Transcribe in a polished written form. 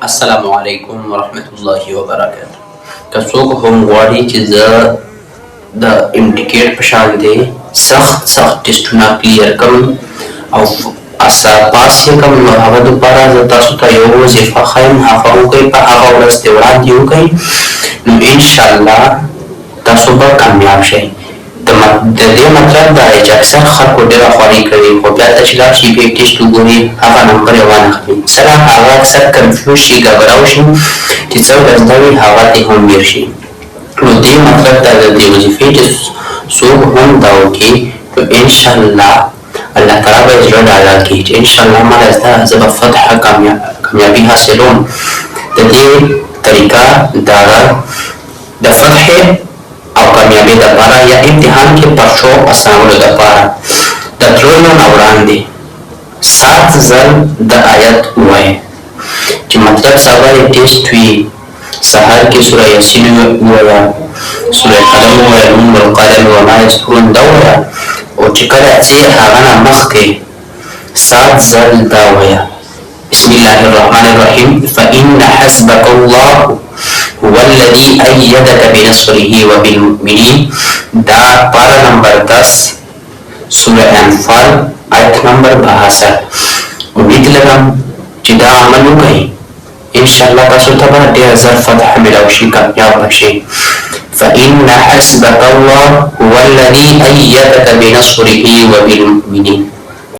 السلام علیکم ورحمت الله وبرکاته. که څوک هم غواړي چې زه د امټیکیټ په شان دی سخت ټیسټونه کلیر کړم او پاس یې کړم، نو هغه دپاره زه تاسو ته یو وظیفه ښیم، هغه وکئ، په هغه ورځ دې وړاندې وکئ، نو انشاءالله تاسو به کامیاب شئ. د دې مطلب دا دی چې اکثر خلکو ډېره خواري کوي، خو بیا ته چې لاړ شي بیا ټیسټ وګوري هغه نمبر یې وانخلي. سره هغه اکثر کنفیوز شي، ګبراو شي چې څه ورځ نه وي هغه دې هم هېر شي. نو دې مطلب دا د دې وظیفې چې څوک هم دا وکړي نو انشاءالله الله تعالی به یې زړه ډاډه کړي چې انشاءالله ماله زده زه به فتح کامیابي حاصلوم. د دې طریقه دغه د فتح او کامیابی دپاره یا امتحان کې پرچو اسانولو دپاره د تلو نه وړاندې 7 ځل د آیت ووایئ چې مطلب سبا یې ټیسټ وي. سهار کې سوره یاسین ووایه، سوره قلم ووایه، نون والقلم وما یسطرون دا ووایه، او چې کله ځې هغه نه مخکې 7 ځل دا ووایه بسم الله الرحمن الرحیم فإن حسبك الله هو الذي أيدك بنصره وبالمؤمنين. دا پارا نمبر 10 سورة انفال آیت نمبر 62. امید لرم چې دا عمل وکړئ، انشاءالله تاسو ته به ډېر زر فتح ملاو شي، کامیاب به شئ. فإن حسبك الله هو الذي أيدك بنصره وبالمؤمنين.